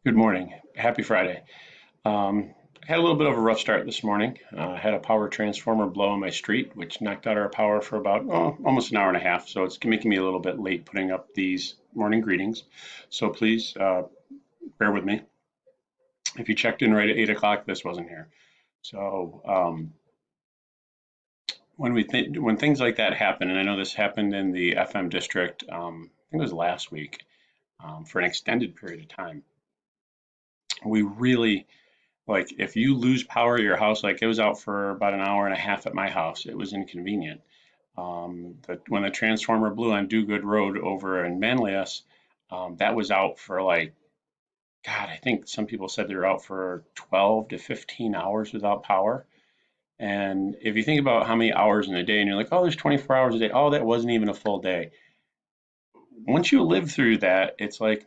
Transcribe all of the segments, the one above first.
Good morning. Happy Friday. I had a little bit of a rough start this morning. I had a power transformer blow on my street, which knocked out our power for about almost an hour and a half. So it's making me a little bit late putting up these morning greetings. So please bear with me. If you checked in right at 8 o'clock, this wasn't here. So when things like that happen, and I know this happened in the FM district, I think it was last week for an extended period of time. We really Like if you lose power at your house, like it was out for about an hour and a half at my house, it was inconvenient. When the transformer blew on Do Good Road over in Manlius, that was out for like, God, I think some people said they were out for 12 to 15 hours without power. And if you think about how many hours in a day, and you're like, oh, there's 24 hours a day. Oh, that wasn't even a full day. Once you live through that, it's like,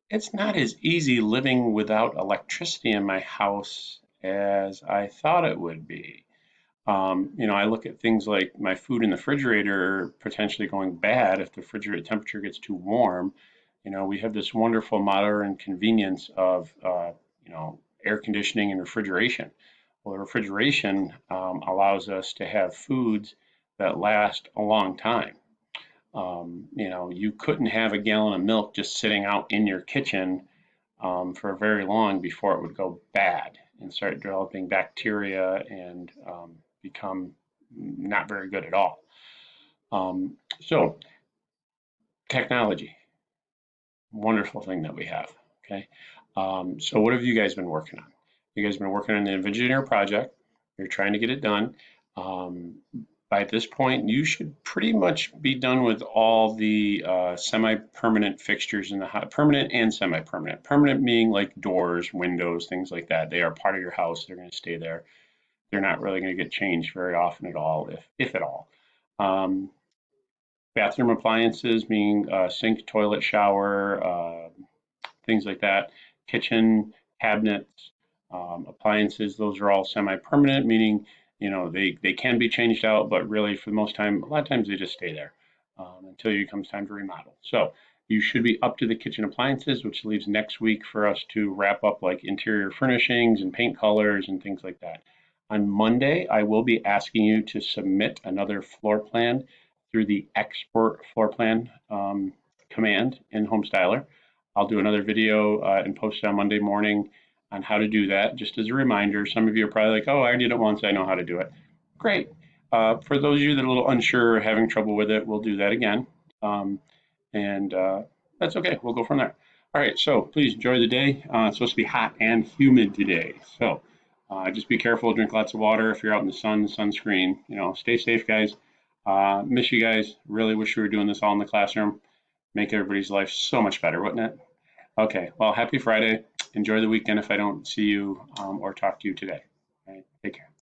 it's not as easy living without electricity in my house as I thought it would be. I look at things like my food in the refrigerator potentially going bad if the refrigerator temperature gets too warm. We have this wonderful modern convenience of, air conditioning and refrigeration. Well, refrigeration allows us to have foods that last a long time. You couldn't have a gallon of milk just sitting out in your kitchen for very long before it would go bad and start developing bacteria and become not very good at all. So technology, wonderful thing that we have. Okay. So what have you guys been working on? You guys been working on the Imaginaire project. You're trying to get it done. Um, by this point, you should pretty much be done with all the semi-permanent fixtures in the house, permanent and semi-permanent. Permanent meaning like doors, windows, things like that. They are part of your house. They're going to stay there. They're not really going to get changed very often at all, if at all. Um, Bathroom appliances, meaning sink, toilet, shower, things like that. Kitchen cabinets, appliances, those are all semi-permanent, meaning they can be changed out, but really for the most time, a lot of times they just stay there until it comes time to remodel. So you should be up to the kitchen appliances, which leaves next week for us to wrap up like interior furnishings and paint colors and things like that. On Monday, I will be asking you to submit another floor plan through the export floor plan command in HomeStyler. I'll do another video and post it on Monday morning on how to do that. Just as a reminder, some of you are probably like, oh, I did it once, I know how to do it. Great. For those of you that are a little unsure or having trouble with it, we'll do that again. And that's okay. We'll go from there. All right, so please enjoy the day. It's supposed to be hot and humid today. So just be careful, drink lots of water. If you're out in the sun, sunscreen, stay safe, guys. Miss you guys. Really wish we were doing this all in the classroom. Make everybody's life so much better, wouldn't it? Okay, well, happy Friday. Enjoy the weekend if I don't see you or talk to you today. All right, take care.